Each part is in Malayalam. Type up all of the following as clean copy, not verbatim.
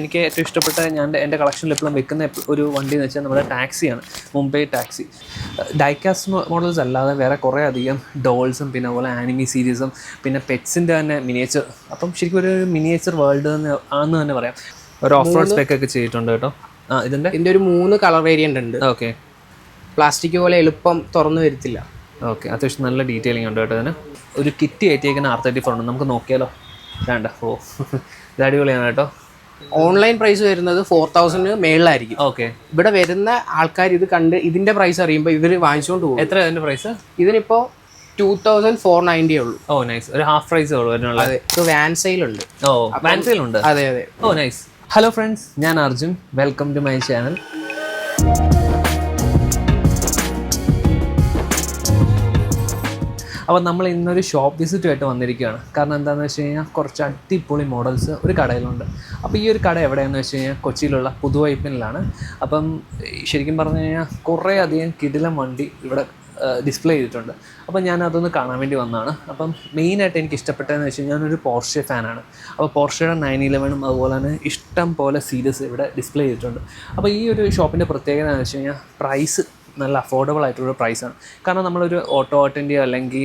എനിക്ക് ഏറ്റവും ഇഷ്ടപ്പെട്ട എൻ്റെ കളക്ഷനിൽ എപ്പോഴും വെക്കുന്ന ഒരു വണ്ടി എന്ന് വെച്ചാൽ നമ്മുടെ ടാക്സിയാണ്, മുംബൈ ടാക്സി. ഡൈകാസ്റ്റ് മോഡൽസ് അല്ലാതെ വേറെ കുറേ അധികം ഡോൾസും പിന്നെ അതുപോലെ ആനിമി സീരീസും പിന്നെ പെറ്റ്സിൻ്റെ തന്നെ മിനിയേച്ചർ. അപ്പം ശരിക്കും ഒരു മിനിയേച്ചർ വേൾഡ് ആണെന്ന് തന്നെ പറയാം. ഒരു ഓഫ് റോഡ് സ്പെക്ക് ഒക്കെ ചെയ്തിട്ടുണ്ട് കേട്ടോ. ഇതിൻ്റെ ഒരു 3 കളർ വേരിയൻ്റ് ഉണ്ട്. ഓക്കെ, പ്ലാസ്റ്റിക് പോലെ എളുപ്പം തുറന്നു വരത്തില്ല. ഓക്കെ, അത്യാവശ്യം നല്ല ഡീറ്റെയിലിംഗ് ഉണ്ട് കേട്ടോ. ഇതിന് ഒരു കിറ്റ് കയറ്റിയേക്കുന്ന R34 ഉണ്ട്. നമുക്ക് നോക്കിയാലോ? വേണ്ട, ഇത് അടിപൊളിയാണ് കേട്ടോ. ഓൺലൈൻ പ്രൈസ് വരുന്നത് 4000 മേളിലായിരിക്കും. ഓക്കെ, ഇവിടെ വരുന്ന ആൾക്കാർ ഇത് കണ്ട് ഇതിന്റെ പ്രൈസ് അറിയുമ്പോൾ ഇവർ വാങ്ങിച്ചുകൊണ്ട് പോകും. എത്ര ഇതിൻ്റെ പ്രൈസ്? ഇതിനിപ്പോൾ 2490 ഉള്ളൂ. ഓ നൈസ്, ഒരു ഹാഫ് പ്രൈസ് ഉള്ളൂ അതിനുള്ള. അതെ, വാൻ സെയിൽ ഉണ്ട്. ഓ, വാൻ സെയിൽ ഉണ്ട്. അതെ അതെ. ഓ നൈസ്. ഹലോ ഫ്രണ്ട്സ്, ഞാൻ Arjun. Welcome to my channel. അപ്പോൾ നമ്മൾ ഇന്നൊരു ഷോപ്പ് വിസിറ്റുമായിട്ട് വന്നിരിക്കുകയാണ്. കാരണം എന്താണെന്ന് വെച്ച് കഴിഞ്ഞാൽ കുറച്ച് അടിപൊളി മോഡൽസ് ഒരു കടയിലുണ്ട്. അപ്പോൾ ഈ ഒരു കട എവിടെയാണെന്ന് വെച്ച് കഴിഞ്ഞാൽ കൊച്ചിയിലുള്ള പുതുവൈപ്പിനിലാണ്. അപ്പം ശരിക്കും പറഞ്ഞു കഴിഞ്ഞാൽ കുറേ അധികം കിടിലം വണ്ടി ഇവിടെ ഡിസ്പ്ലേ ചെയ്തിട്ടുണ്ട്. അപ്പോൾ ഞാൻ അതൊന്ന് കാണാൻ വേണ്ടി വന്നതാണ്. അപ്പം മെയിനായിട്ട് എനിക്ക് ഇഷ്ടപ്പെട്ടതെന്ന് വെച്ച് കഴിഞ്ഞാൽ ഞാനൊരു പോർഷെ ഫാനാണ്. അപ്പോൾ പോർഷയുടെ 911 അതുപോലെ തന്നെ ഇഷ്ടം പോലെ സീരീസ് ഇവിടെ ഡിസ്പ്ലേ ചെയ്തിട്ടുണ്ട്. അപ്പോൾ ഈ ഒരു ഷോപ്പിൻ്റെ പ്രത്യേകത എന്ന് വെച്ച് കഴിഞ്ഞാൽ പ്രൈസ് നല്ല അഫോർഡബിൾ ആയിട്ടുള്ള പ്രൈസാണ്. കാരണം നമ്മളൊരു ഓട്ടോൻ്റെയോ അല്ലെങ്കിൽ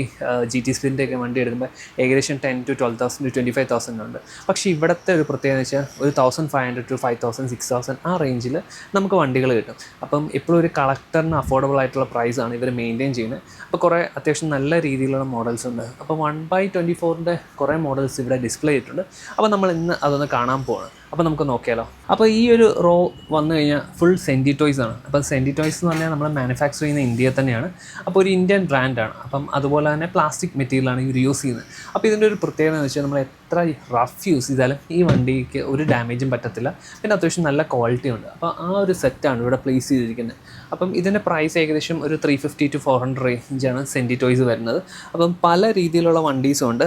GT സ്പ്രിൻ്റെയൊക്കെ വണ്ടി എടുക്കുമ്പോൾ ഏകദേശം 10,000 to 12,000 to 25,000 ഉണ്ട്. പക്ഷേ ഇവിടുത്തെ ഒരു പ്രത്യേകത എന്ന് വെച്ചാൽ ഒരു 1,500 to 5,000 6,000 ആ റേഞ്ചിൽ നമുക്ക് വണ്ടികൾ കിട്ടും. അപ്പം എപ്പോഴും ഒരു കളക്ടറിന് അഫോർഡബിൾ ആയിട്ടുള്ള പ്രൈസാണ് ഇവർ മെയിൻറ്റെയിൻ ചെയ്യുന്നത്. അപ്പോൾ കുറേ അത്യാവശ്യം നല്ല രീതിയിലുള്ള മോഡൽസ് ഉണ്ട്. അപ്പോൾ 1/24 കുറേ മോഡൽസ് ഇവിടെ ഡിസ്പ്ലേ ചെയ്തിട്ടുണ്ട്. അപ്പോൾ നമ്മൾ ഇന്ന് അതൊന്ന് കാണാൻ പോവാണ്. അപ്പോൾ നമുക്ക് നോക്കിയാലോ. അപ്പോൾ ഈ ഒരു റോ വന്നു കഴിഞ്ഞാൽ ഫുൾ സെൻറ്റി ടോയ്സ് ആണ്. അപ്പം സെൻറ്റി ടോയ്സ് എന്ന് പറഞ്ഞാൽ നമ്മൾ മാനുഫാക്ചർ ചെയ്യുന്ന ഇന്ത്യയിൽ തന്നെയാണ്. അപ്പോൾ ഒരു ഇന്ത്യൻ ബ്രാൻഡാണ്. അപ്പം അതുപോലെ തന്നെ പ്ലാസ്റ്റിക് മെറ്റീരിയലാണ് ഇവർ യൂസ് ചെയ്യുന്നത്. അപ്പോൾ ഇതിൻ്റെ ഒരു പ്രത്യേകത എന്ന് വെച്ചാൽ നമ്മൾ എത്ര റഫ് യൂസ് ചെയ്താലും ഈ വണ്ടിക്ക് ഒരു ഡാമേജും പറ്റത്തില്ല. പിന്നെ അത്യാവശ്യം നല്ല ക്വാളിറ്റി ഉണ്ട്. അപ്പോൾ ആ ഒരു സെറ്റാണ് ഇവിടെ പ്ലേസ് ചെയ്തിരിക്കുന്നത്. അപ്പം ഇതിൻ്റെ പ്രൈസ് ഏകദേശം ഒരു 350 to 400 റേഞ്ചാണ് സെൻറ്റി ടോയ്സ് വരുന്നത്. അപ്പം പല രീതിയിലുള്ള വണ്ടീസും ഉണ്ട്.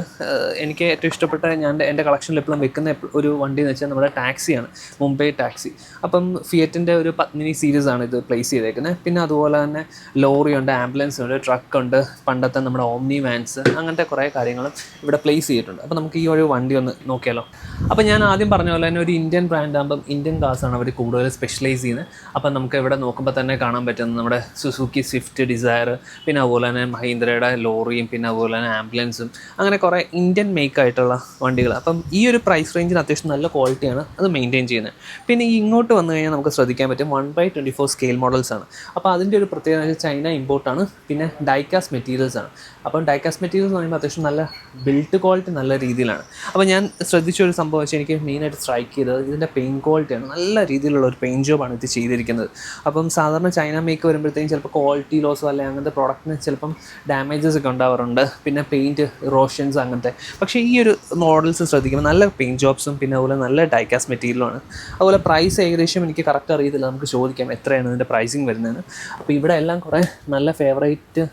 എനിക്ക് ഏറ്റവും ഇഷ്ടപ്പെട്ട എൻ്റെ കളക്ഷനിൽ എപ്പോഴും വെക്കുന്ന ഒരു വണ്ടി എന്ന് വെച്ചാൽ നമ്മുടെ ടാക്സിയാണ്, മുംബൈ ടാക്സി. അപ്പം ഫിയറ്റിൻ്റെ ഒരു പത്മിനി സീരീസാണ് ഇത് പ്ലേസ് ചെയ്തേക്കുന്നത്. പിന്നെ അതുപോലെ തന്നെ ലോറി ഉണ്ട്, ആംബുലൻസ് ഉണ്ട്, ട്രക്ക് ഉണ്ട്, പണ്ടത്തെ നമ്മുടെ ഓംനി വാൻസ്, അങ്ങനത്തെ കുറേ കാര്യങ്ങളും ഇവിടെ പ്ലേസ് ചെയ്തിട്ടുണ്ട്. അപ്പോൾ നമുക്ക് ഈ ഒരു വണ്ടി ഒന്ന് നോക്കിയാലോ. അപ്പോൾ ഞാൻ ആദ്യം പറഞ്ഞ പോലെ തന്നെ ഒരു ഇന്ത്യൻ ബ്രാൻഡ് ആകുമ്പം ഇന്ത്യൻ കാർസാണ് അവർ കൂടുതൽ സ്പെഷ്യലൈസ് ചെയ്യുന്നത്. അപ്പം നമുക്ക് ഇവിടെ നോക്കുമ്പോൾ തന്നെ കാണാൻ പറ്റുന്നത് നമ്മുടെ സുസുക്കി സ്വിഫ്റ്റ് ഡിസയർ, പിന്നെ അതുപോലെ തന്നെ മഹീന്ദ്രയുടെ ലോറിയും, പിന്നെ അതുപോലെ തന്നെ ആംബുലൻസും, അങ്ങനെ കുറേ ഇന്ത്യൻ മേക്ക് ആയിട്ടുള്ള വണ്ടികൾ. അപ്പം ഈ ഒരു പ്രൈസ് റേഞ്ചിന് അത്യാവശ്യം നല്ല ക്വാളിറ്റിയാണ് അത് മെയിൻറ്റെയിൻ ചെയ്യുന്നത്. പിന്നെ ഇങ്ങോട്ട് വന്നു കഴിഞ്ഞാൽ നമുക്ക് ശ്രദ്ധിക്കാൻ പറ്റും 1/24 സ്കെയിൽ മോഡൽസ് ആണ്. അപ്പോൾ അതിൻ്റെ ഒരു പ്രത്യേകത ചൈന ഇമ്പോർട്ടാണ്. പിന്നെ ഡൈകാസ്റ്റ് മെറ്റീരിയൽസ് ആണ്. അപ്പം ഡൈകാസ്റ്റ് മെറ്റീരിയൽസ് എന്ന് പറയുമ്പോൾ അത്യാവശ്യം നല്ല ബിൽഡ് ക്വാളിറ്റി നല്ല രീതിയിലാണ്. അപ്പോൾ ഞാൻ ശ്രദ്ധിച്ചൊരു സംഭവം വെച്ചാൽ എനിക്ക് മെയിനായിട്ട് സ്ട്രൈക്ക് ചെയ്തത് ഇതിൻ്റെ പെയിൻറ്റ് ക്വാളിറ്റിയാണ്. നല്ല രീതിയിലുള്ള ഒരു പെയിൻറ്റ് ജോബാണ് ഇത് ചെയ്തിരിക്കുന്നത്. അപ്പം സാധാരണ ചൈന മേക്ക് വരുമ്പോഴത്തേക്കും ചിലപ്പോൾ ക്വാളിറ്റി ലോസോ അല്ലെങ്കിൽ അങ്ങനത്തെ പ്രോഡക്റ്റിന് ചിലപ്പം ഡാമേജസ് ഒക്കെ ഉണ്ടാവാറുണ്ട്. പിന്നെ പെയിൻറ്റ് റോഷൻസ് അങ്ങനത്തെ. പക്ഷേ ഈ ഒരു മോഡൽസ് ശ്രദ്ധിക്കുമ്പോൾ നല്ല പെയിൻറ്റ് ജോബ്സും പിന്നെ അതുപോലെ നല്ല ഡൈകാസ്റ്റ് മെറ്റീരിയലാണ്. അതുപോലെ പ്രൈസ് ഏകദേശം എനിക്ക് കറക്റ്റ് അറിയത്തില്ല, നമുക്ക് ചോദിക്കാം എത്രയാണ് ഇതിൻ്റെ പ്രൈസിങ് വരുന്നതെന്ന്. അപ്പോൾ ഇവിടെ എല്ലാം കുറേ നല്ല ഫേവറേറ്റ്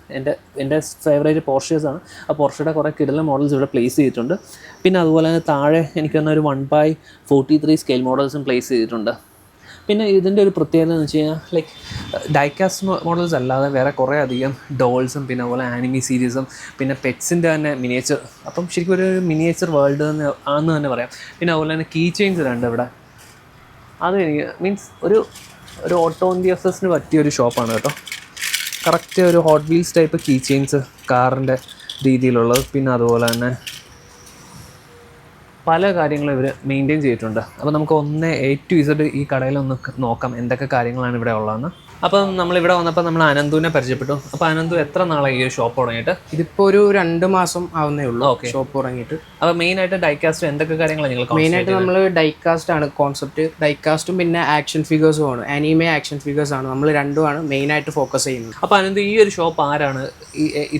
എൻ്റെ ഫേവറേറ്റ് പോർഷേഴ്സാണ്. ആ പോർഷയുടെ കുറേ കിടല മോഡൽസ് ഇവിടെ പ്ലേസ് ചെയ്തിട്ടുണ്ട്. പിന്നെ അതുപോലെ തന്നെ താഴെ എനിക്ക് തന്നെ ഒരു 1/43 സ്കെയിൽ മോഡൽസും പ്ലേസ് ചെയ്തിട്ടുണ്ട്. പിന്നെ ഇതിൻ്റെ ഒരു പ്രത്യേകത എന്ന് വെച്ച് കഴിഞ്ഞാൽ ലൈക്ക് ഡൈകാസ്റ്റ് മോഡൽസ് അല്ലാതെ വേറെ കുറേ അധികം ഡോൾസും പിന്നെ അതുപോലെ ആനിമി സീരീസും പിന്നെ പെറ്റ്സിൻ്റെ തന്നെ മിനിയേച്ചർ. അപ്പം ശരിക്കും ഒരു മിനിയേച്ചർ വേൾഡ് ആണെന്ന് തന്നെ പറയാം. പിന്നെ അതുപോലെ തന്നെ കീ ചെയിൻസ് ഉണ്ട് ഇവിടെ. അത് എനിക്ക് മീൻസ് ഒരു ഓട്ടോ എൻത്യൂസിയാസ്റ്റിന് പറ്റിയൊരു ഷോപ്പാണ് കേട്ടോ. കറക്റ്റ് ഒരു hot wheels type key chains കാറിൻ്റെ രീതിയിലുള്ളത്. പിന്നെ അതുപോലെ തന്നെ പല കാര്യങ്ങളും ഇവർ മെയിൻറ്റെയിൻ ചെയ്തിട്ടുണ്ട്. അപ്പോൾ നമുക്ക് A to Z ഈ കടയിലൊന്ന് നോക്കാം എന്തൊക്കെ കാര്യങ്ങളാണ് ഇവിടെ ഉള്ളതെന്ന്. അപ്പം നമ്മളിവിടെ വന്നപ്പോൾ നമ്മൾ അനന്തുവിനെ പരിചയപ്പെട്ടു. അപ്പോൾ അനന്തു എത്ര നാളായി ഈ ഒരു ഷോപ്പ് തുടങ്ങിയിട്ട്? ഇതിപ്പോൾ ഒരു 2 മാസം ആവുന്നേ ഉള്ളൂ ഷോപ്പ് തുടങ്ങിയിട്ട്. അപ്പോൾ മെയിനായിട്ട് ഡൈകാസ്റ്റ് എന്തൊക്കെ കാര്യങ്ങളാണ് നിങ്ങൾ? മെയിനായിട്ട് നമ്മൾ ഡൈകാസ്റ്റ് ആണ് കോൺസെപ്റ്റ്. ഡൈകാസ്റ്റും പിന്നെ ആക്ഷൻ ഫിഗേഴ്സും ആണ്. ആനിമേ ആക്ഷൻ ഫിഗേഴ്സ് ആണ് നമ്മൾ രണ്ടുമാണ് മെയിനായിട്ട് ഫോക്കസ് ചെയ്യുന്നത്. അപ്പോൾ അനന്തു, ഈ ഒരു ഷോപ്പ് ആരാണ്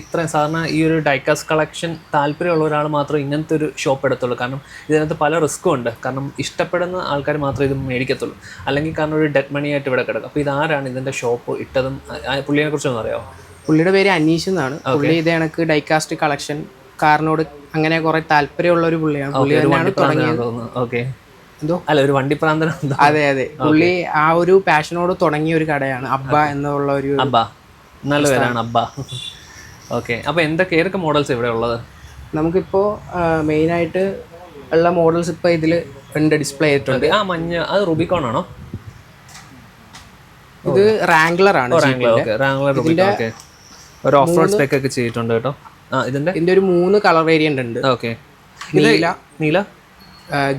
ഇത്രയും സാധാരണ ഈ ഒരു ഡൈകാസ്റ്റ് കളക്ഷൻ താല്പര്യമുള്ള ഒരാൾ മാത്രമേ ഇങ്ങനത്തെ ഒരു ഷോപ്പ് എടുത്തുള്ളൂ? കാരണം ഇതിനകത്ത് പല റിസ്ക്കും ഉണ്ട്. കാരണം ഇഷ്ടപ്പെടുന്ന ആൾക്കാർ മാത്രമേ ഇത് മേടിക്കത്തുള്ളൂ. അല്ലെങ്കിൽ കാരണം ഒരു ഡെഡ് മണി ആയിട്ട് ഇവിടെ കിടക്കും. അപ്പോൾ ഇതാരാണ് ഇതിൻ്റെ ഷോപ്പ് ഇട്ടതും? പുള്ളിയെ കുറിച്ചൊന്നും അറിയാമോ? പുള്ളിയുടെ പേര് അനീഷ് എന്നാണ്. പുള്ളി ഇത് കണക്ക് ഡൈകാസ്റ്റ് കളക്ഷൻ കാറിനോട് അങ്ങനെ കുറെ താല്പര്യമുള്ള ഒരു പുള്ളിയാണ്. പുള്ളി തന്നെയാണ് തുടങ്ങിയത്. ഓക്കെ, എന്തോ അല്ല ഒരു വണ്ടിപ്രാന്തൻ. അതെ അതെ, പുള്ളി ആ ഒരു പാഷനോട് തുടങ്ങിയ ഒരു കടയാണ് അബ്ബ എന്നുള്ള ഒരു. അബ്ബ, നല്ല പേരാണ് അബ്ബ. ഓക്കെ, അപ്പോൾ ഏതൊക്കെ മോഡൽസ് ഇവിടെ ഉള്ളത്? നമുക്കിപ്പോൾ മെയിനായിട്ട് ഉള്ള മോഡൽസ് ഇപ്പോൾ ഇതിൽ ഉണ്ട്, ഡിസ്പ്ലേ ചെയ്തിട്ടുണ്ട്. ആ മഞ്ഞ അത് റൂബിക്കോൺ ആണോ? ഇത് റാംഗ്ലർ ആണ്. Wrangler Rubicon. ഓക്കെ, ഒരു ഓഫ് റോഡ് സ്പെക് ഒക്കെ ചെയ്തിട്ടുണ്ട് കേട്ടോ. ഇതിന്റെ ഒരു 3 കളർ വേരിയന്റ് ഉണ്ട്. ഓക്കെ, നീല,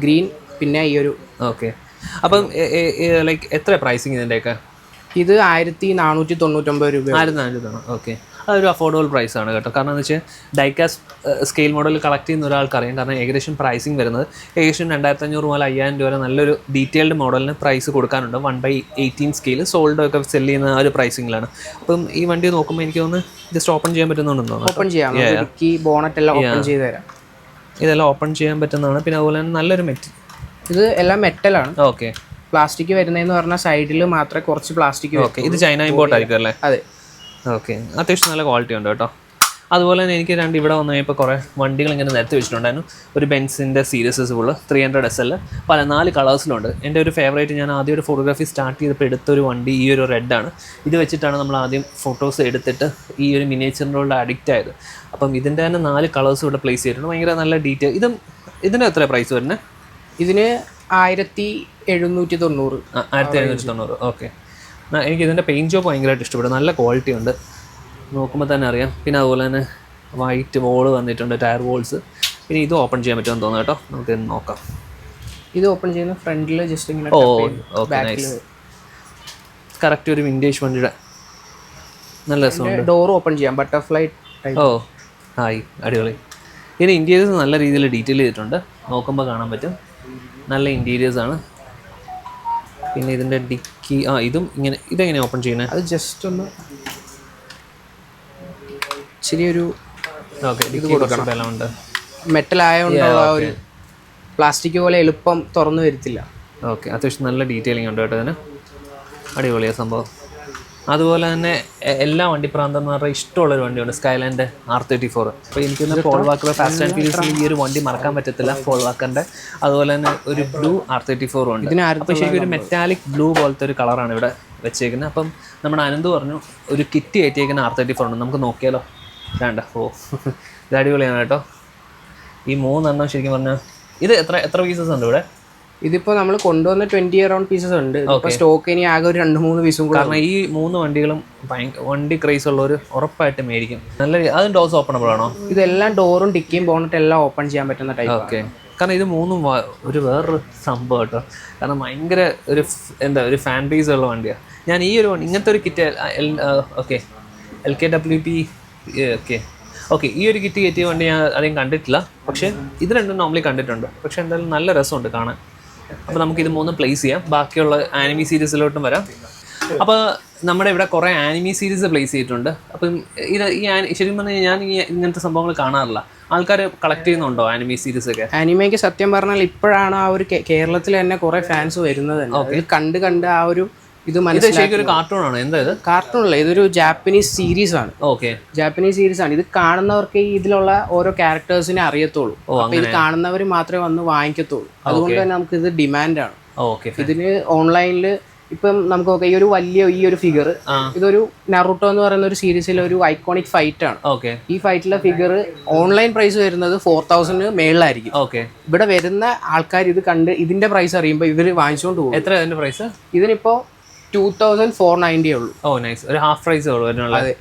ഗ്രീൻ, പിന്നെ ഈ ഒരു. ഓക്കെ, അപ്പം ലൈക്ക് എത്ര പ്രൈസിങ് ഇതിൻ്റെയൊക്കെ? ഇത് 1499 രൂപ. 1400. ഓക്കെ, അതൊരു അഫോർഡബിൾ പ്രൈസ് ആണ് കേട്ടോ. കാരണം എന്ന് വെച്ചാൽ ഡൈകാസ്റ്റ് സ്കെയിൽ മോഡൽ കളക്ട് ചെയ്യുന്ന ഒരാൾക്കറിയാം. കാരണം ഏകദേശം പ്രൈസിങ് വരുന്നത് ഏകദേശം 2500 മുതൽ 5000 രൂപ വരെ നല്ലൊരു ഡീറ്റെയിൽഡ് മോഡലിന് പ്രൈസ് കൊടുക്കാനുണ്ട്. 1/18 സ്കെയിൽ സോൾഡ് ഒക്കെ സെല് ചെയ്യുന്ന ആ ഒരു പ്രൈസിങ്ങിലാണ്. അപ്പം ഈ വണ്ടി നോക്കുമ്പോൾ എനിക്ക് തോന്നുന്നു ജസ്റ്റ് ഓപ്പൺ ചെയ്യാൻ പറ്റുന്നുണ്ടെന്ന് തോന്നുന്നു. ഓപ്പൺ ചെയ്യാം, ഡിക്കി ബോണറ്റ് എല്ലാം ഓപ്പൺ ചെയ്ത് തരാം. ഇതെല്ലാം ഓപ്പൺ ചെയ്യാൻ പറ്റുന്നതാണ്. പിന്നെ അതുപോലെ തന്നെ നല്ലൊരു ഇത് എല്ലാം മെറ്റലാണ്. ഓക്കെ, പ്ലാസ്റ്റിക് വരുന്നതെന്ന് പറഞ്ഞാൽ സൈഡിൽ മാത്രമേ കുറച്ച് പ്ലാസ്റ്റിക്. ഓക്കെ, ഇത് ചൈന ഇമ്പോർട്ട് ആയിരിക്കും അല്ലേ? അതെ. ഓക്കെ, അത്യാവശ്യം നല്ല ക്വാളിറ്റി ഉണ്ട് കേട്ടോ. അതുപോലെ തന്നെ എനിക്ക് ഇവിടെ വന്നു കഴിഞ്ഞപ്പോൾ കുറേ വണ്ടികൾ ഇങ്ങനെ നിരത്തി വെച്ചിട്ടുണ്ടായിരുന്നു. ഒരു ബെൻസിൻ്റെ സീരീസസ് ഫുള്ള് 300 SL 4 കളേഴ്സിലുണ്ട്. എൻ്റെ ഒരു ഫേവറേറ്റ്, ഞാൻ ആദ്യം ഒരു ഫോട്ടോഗ്രാഫി സ്റ്റാർട്ട് ചെയ്തപ്പോൾ എടുത്തൊരു വണ്ടി ഈ ഒരു റെഡാണ്. ഇത് വെച്ചിട്ടാണ് നമ്മൾ ആദ്യം ഫോട്ടോസ് എടുത്തിട്ട് ഈ ഒരു മിനിയേച്ചറിനോട് അഡിക്റ്റ് ആയത്. അപ്പം ഇതിൻ്റെ തന്നെ 4 കളേഴ്സ് ഇവിടെ പ്ലേസ് ചെയ്തിട്ടുണ്ട്. ഭയങ്കര നല്ല ഡീറ്റെയിൽ. ഇതിന് എത്ര പ്രൈസ് വരുന്നത്? ഇതിന് 1790. 1790. ഓക്കെ, എനിക്ക് ഇതിൻ്റെ പെയിൻറ്റ് ജോബ് ഭയങ്കരമായിട്ട് ഇഷ്ടപ്പെടും. നല്ല ക്വാളിറ്റി ഉണ്ട്, നോക്കുമ്പോൾ തന്നെ അറിയാം. പിന്നെ അതുപോലെ തന്നെ വൈറ്റ് വോള് വന്നിട്ടുണ്ട്, ടയർ വോൾസ്. പിന്നെ ഇത് ഓപ്പൺ ചെയ്യാൻ പറ്റുമെന്ന് തോന്നുന്നു കേട്ടോ. നമുക്ക് നോക്കാം. ഇത് ഓപ്പൺ ചെയ്യുന്ന ഫ്രണ്ടിൽ ജസ്റ്റ് ഇങ്ങനെ. Okay, nice. കറക്റ്റ് ഒരു വിൻറ്റേജ് വണ്ടിയുടെ നല്ല രസമുണ്ട്. ഡോർ ഓപ്പൺ ചെയ്യാം, ബട്ടർഫ്ലൈ. ഹായ്, അടിപൊളി. ഇതിന് ഇൻറ്റീരിയേഴ്സ് നല്ല രീതിയിൽ ഡീറ്റെയിൽ ചെയ്തിട്ടുണ്ട്, നോക്കുമ്പോൾ കാണാൻ പറ്റും. നല്ല ഇൻറ്റീരിയേഴ്സാണ്. പിന്നെ ഇതിൻ്റെ ഡിക്കി ഇതും ഇങ്ങനെ. ഇതെങ്ങനെ ഓപ്പൺ ചെയ്യുന്നത്? അത് ജസ്റ്റ് ഒന്ന് ഇച്ചിരി ഒരു ഇത് കൊടുക്കണം. ബലമുണ്ട്, മെറ്റൽ ആയതുകൊണ്ടുള്ള ഒരു പ്ലാസ്റ്റിക് പോലെ എളുപ്പം തുറന്നു വരത്തില്ല. ഓക്കെ, അത്യാവശ്യം നല്ല ഡീറ്റെയിലിംഗ് ഉണ്ട് കേട്ടോ ഇതിന്. അടിപൊളിയാണ് സംഭവം. അതുപോലെ തന്നെ എല്ലാ വണ്ടിപ്രാന്തം എന്ന് പറഞ്ഞാൽ ഇഷ്ടമുള്ളൊരു വണ്ടിയുണ്ട്, സ്കൈലാൻഡ് R34. അപ്പോൾ എനിക്കൊന്ന് പോൾ വാക്കർ ഫാസ്റ്റ് ആൻഡ് ഫ്യൂരിയസിൽ ഈ ഒരു വണ്ടി മറക്കാൻ പറ്റത്തില്ല, പോൾ വാക്കറിൻ്റെ. അതുപോലെ തന്നെ ഒരു ബ്ലൂ R34 ഉണ്ട്. അപ്പോൾ ശരിക്കും ഒരു മെറ്റാലിക് ബ്ലൂ പോലത്തെ ഒരു കളറാണ് ഇവിടെ വെച്ചേക്കുന്നത്. അപ്പം നമ്മുടെ അനന്ത് പറഞ്ഞു ഒരു കിറ്റ് കയറ്റിയേക്കുന്ന R34 ഉണ്ട്, നമുക്ക് നോക്കിയാലോ? വേണ്ട, ഇത് അടിപൊളിയാണ് കേട്ടോ. ഈ 3 എണ്ണം ശരിക്കും പറഞ്ഞാൽ ഇത് എത്ര പീസസ് ഉണ്ട് ഇവിടെ? ഇതിപ്പോൾ നമ്മൾ കൊണ്ടുവന്ന 20 അറൗണ്ട് പീസസ് ഉണ്ട്. ഇപ്പോൾ സ്റ്റോക്ക് ഇനി ആകെ ഒരു 2-3 പീസും കൂടെ. കാരണം ഈ 3 വണ്ടികളും വണ്ടി ക്രൈസ് ഉള്ളവർ ഉറപ്പായിട്ട് മേടിക്കും. നല്ല അതും ഡോർസ് ഓപ്പണബിൾ ആണോ? ഇതെല്ലാം ഡോറും ഡിക്കിയും ബോണറ്റ് എല്ലാം ഓപ്പൺ ചെയ്യാൻ പറ്റുന്ന ടൈപ്പ്. ഓക്കെ, കാരണം ഇത് 3 ഒരു വേറൊരു സംഭവം കേട്ടോ. കാരണം ഭയങ്കര ഒരു ഫാൻ ബേസ് ഉള്ള വണ്ടിയാണ്. ഞാൻ ഈ ഒരു ഇങ്ങനത്തെ ഒരു കിറ്റ് ഓക്കെ LKWP ഓക്കെ ഈ ഒരു കിറ്റ് കയറ്റിയ വണ്ടി ഞാൻ അധികം കണ്ടിട്ടില്ല. പക്ഷേ ഇത് രണ്ടും നോർമലി കണ്ടിട്ടുണ്ട്. പക്ഷേ എന്തായാലും നല്ല രസമുണ്ട് കാണാൻ. അപ്പോൾ നമുക്കിത് 3 പ്ലേസ് ചെയ്യാം. ബാക്കിയുള്ള ആനിമി സീരീസിലോട്ടും വരാം. അപ്പോൾ നമ്മുടെ ഇവിടെ കുറേ ആനിമി സീരീസ് പ്ലേസ് ചെയ്തിട്ടുണ്ട്. അപ്പം ശരിക്കും പറഞ്ഞാൽ ഞാൻ ഇങ്ങനത്തെ സംഭവങ്ങൾ കാണാറില്ല. ആൾക്കാർ കളക്ട് ചെയ്യുന്നുണ്ടോ ആനിമി സീരീസ് ഒക്കെ? ആനിമയ്ക്ക് സത്യം പറഞ്ഞാൽ ഇപ്പോഴാണ് ആ ഒരു കേരളത്തിൽ തന്നെ കുറേ ഫാൻസ് വരുന്നത്. കണ്ട് ആ ഒരു ഇത് മനസ്സിലാക്കി. ഒരു കാർട്ടൂൺ ആണ്? എന്താ ഇത്? കാർട്ടൂൺ അല്ല, ഇതൊരു ജാപ്പനീസ് സീരീസ് ആണ്. ഓക്കെ, ജാപ്പനീസ് സീരീസ് ആണ്. ഇത് കാണുന്നവർക്ക് ഇതിലുള്ള ഓരോ ക്യാരക്ടേഴ്സിനെ അറിയത്തുള്ളൂ. ഇത് കാണുന്നവർ മാത്രമേ വന്ന് വാങ്ങിക്കത്തുള്ളൂ. അതുകൊണ്ട് തന്നെ നമുക്ക് ഇത് ഡിമാൻഡാണ്. ഇതിന് ഓൺലൈനിൽ ഇപ്പം നമുക്ക് ഈ ഒരു ഈ ഒരു ഫിഗർ, ഇതൊരു നറൂട്ടോ എന്ന് പറയുന്ന ഒരു സീരീസിലെ ഒരു ഐക്കോണിക് ഫൈറ്റ് ആണ്. ഈ ഫൈറ്റിലെ ഫിഗർ ഓൺലൈൻ പ്രൈസ് വരുന്നത് 4000 മേളിലായിരിക്കും. ഇവിടെ വരുന്ന ആൾക്കാർ ഇത് കണ്ട് ഇതിന്റെ പ്രൈസ് അറിയുമ്പോൾ ഇവർ വാങ്ങിച്ചുകൊണ്ട് പോകും. എത്ര ഇതിന്റെ പ്രൈസ്? ഇതിനിപ്പോ 2490 ഉള്ളൂ. നൈസ്. ഒരു ഹാഫ് പ്രൈസ് ഉള്ളൂ. അതെ,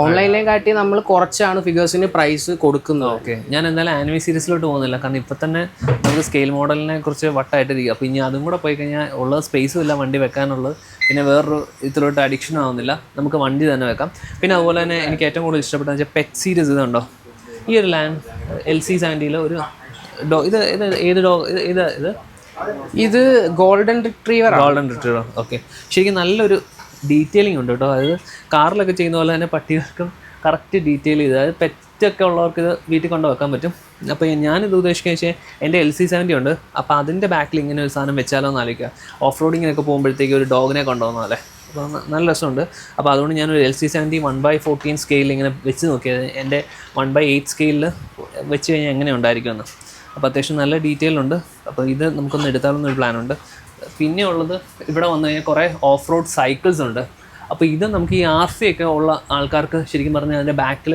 ഓൺലൈനിലെ കാട്ടി നമ്മൾ കുറച്ചാണ് ഫിഗേഴ്സിന് പ്രൈസ് കൊടുക്കുന്നത്. ഓക്കെ, ഞാൻ എന്തായാലും ആനിമി സീരീസിലോട്ട് പോകുന്നില്ല. കാരണം ഇപ്പം തന്നെ നമുക്ക് സ്കെയിൽ മോഡലിനെ കുറിച്ച് വട്ടായിട്ടിരിക്കുക. അപ്പോൾ ഇനി അതും കൂടെ പോയി കഴിഞ്ഞാൽ ഉള്ള സ്പേസും ഇല്ല വണ്ടി വെക്കാനുള്ളത്. പിന്നെ വേറൊരു ഇതിലോട്ട് അഡിക്ഷൻ ആവുന്നില്ല, നമുക്ക് വണ്ടി തന്നെ വെക്കാം. പിന്നെ അതുപോലെ തന്നെ എനിക്ക് ഏറ്റവും കൂടുതൽ ഇഷ്ടപ്പെട്ടതെന്ന് വെച്ചാൽ പെറ്റ് സീരീസ് ഇതുണ്ടോ? ഈ ഒരു LC70 ഒരു ഇത് ഏത് ഇത് ഗോൾഡൻ റിട്രീവർ. ഓക്കെ, ശരിക്കും നല്ലൊരു ഡീറ്റെയിലിംഗ് ഉണ്ട് കേട്ടോ. അതായത് കാറിലൊക്കെ ചെയ്യുന്ന പോലെ തന്നെ പട്ടികൾക്കും കറക്റ്റ് ഡീറ്റെയിൽ ചെയ്ത്, അതായത് പെറ്റൊക്കെ ഉള്ളവർക്ക് ഇത് വീട്ടിൽ കൊണ്ട് വെക്കാൻ പറ്റും. അപ്പോൾ ഞാനിത് ഉദ്ദേശിക്കുക വെച്ചാൽ എൻ്റെ LC70 ഉണ്ട്. അപ്പോൾ അതിൻ്റെ ബാക്കിൽ ഇങ്ങനെ ഒരു സാധനം വെച്ചാലോ എന്ന് ആലോചിക്കുക. ഓഫ് റോഡിങ്ങിനൊക്കെ പോകുമ്പോഴത്തേക്ക് ഒരു ഡോഗിനെ കൊണ്ടുപോകുന്ന പോലെ. അപ്പോൾ നല്ല രസമുണ്ട്. അപ്പോൾ അതുകൊണ്ട് ഞാനൊരു LC70 1/14 സ്കെയിലിൽ ഇങ്ങനെ വെച്ച് നോക്കിയത്. എൻ്റെ 1/8 സ്കെയിലിൽ വെച്ച് കഴിഞ്ഞാൽ എങ്ങനെ ഉണ്ടായിരിക്കുമെന്ന്. അപ്പോൾ അത്യാവശ്യം നല്ല ഡീറ്റെയിൽ ഉണ്ട്. അപ്പോൾ ഇത് നമുക്കൊന്ന് എടുത്താലൊന്നൊരു പ്ലാനുണ്ട്. പിന്നെ ഉള്ളത് ഇവിടെ വന്നു കഴിഞ്ഞാൽ കുറേ ഓഫ് റോഡ് സൈക്കിൾസ് ഉണ്ട്. അപ്പോൾ ഇത് നമുക്ക് ഈ RC ഒക്കെ ഉള്ള ആൾക്കാർക്ക് ശരിക്കും പറഞ്ഞാൽ അതിൻ്റെ ബാക്കിൽ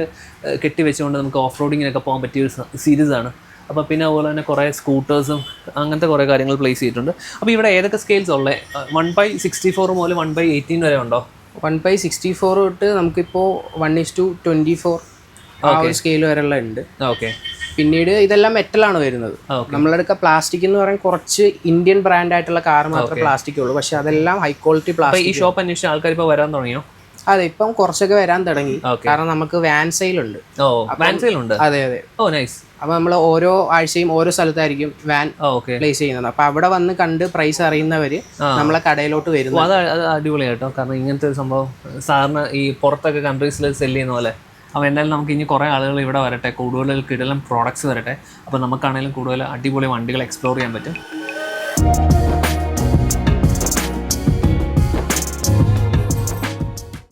കെട്ടി വെച്ചുകൊണ്ട് നമുക്ക് ഓഫ് റോഡിങ്ങിനൊക്കെ പോകാൻ പറ്റിയൊരു സീരീസാണ്. അപ്പോൾ പിന്നെ അതുപോലെ തന്നെ കുറേ സ്കൂട്ടേഴ്സും അങ്ങനത്തെ കുറേ കാര്യങ്ങൾ പ്ലേസ് ചെയ്തിട്ടുണ്ട്. അപ്പോൾ ഇവിടെ ഏതൊക്കെ സ്കെയിൽസ് ഉള്ളത്? 1/64 മുതൽ 1/18 വരെ ഉണ്ടോ? 1/64 തൊട്ട് നമുക്കിപ്പോൾ 1:24 ആ ഒരു സ്കെയിൽ വരെയുള്ള ഉണ്ട്. ഓക്കെ. പിന്നീട് ഇതെല്ലാം മെറ്റലാണ് വരുന്നത്. നമ്മളെടുക്ക പ്ലാസ്റ്റിക് എന്ന് പറയാൻ കുറച്ച് ഇന്ത്യൻ ബ്രാൻഡ് ആയിട്ടുള്ള കാർ മാത്രമേ പ്ലാസ്റ്റിക് ഉള്ളൂ, പക്ഷെ അതെല്ലാം ഹൈ ക്വാളിറ്റി പ്ലാസ്റ്റിക്. ഈ ഷോപ്പ് അന്വേഷിച്ച ആൾക്കാർ ഇപ്പോൾ വരാൻ തുടങ്ങിയോ? അതെ, ഇപ്പം കുറച്ചൊക്കെ വരാൻ തുടങ്ങി. കാരണം നമുക്ക് വാൻ സെയിൽ ഉണ്ട്. വാൻ സെയിൽ ഉണ്ട്? അതെ അതെ. ഓ നൈസ്. അപ്പോൾ നമ്മൾ ഓരോ ആഴ്ചയും ഓരോ സ്ഥലത്തായിരിക്കും വാൻ പ്ലേസ് ചെയ്യുന്നത്. അപ്പോൾ അവിടെ വന്ന് കണ്ട് പ്രൈസ് അറിയുന്നവർ നമ്മളെ കടയിലോട്ട് വരുന്നു. അത് അടിപൊളിയായിട്ടോ. കാരണം ഇങ്ങനത്തെ ഒരു സംഭവം സാധാരണ ഈ പുറത്തൊക്കെ കൺട്രീസിൽ സെല് ചെയ്യുന്ന പോലെ. അപ്പോൾ എന്തായാലും നമുക്ക് ഇനി കുറേ ആളുകൾ ഇവിടെ വരട്ടെ, കൂടുതൽ കിടലം പ്രോഡക്ട്സ് വരട്ടെ. അപ്പോൾ നമുക്കാണെങ്കിലും കൂടുതൽ അടിപൊളി വണ്ടികൾ എക്സ്പ്ലോർ ചെയ്യാൻ പറ്റും.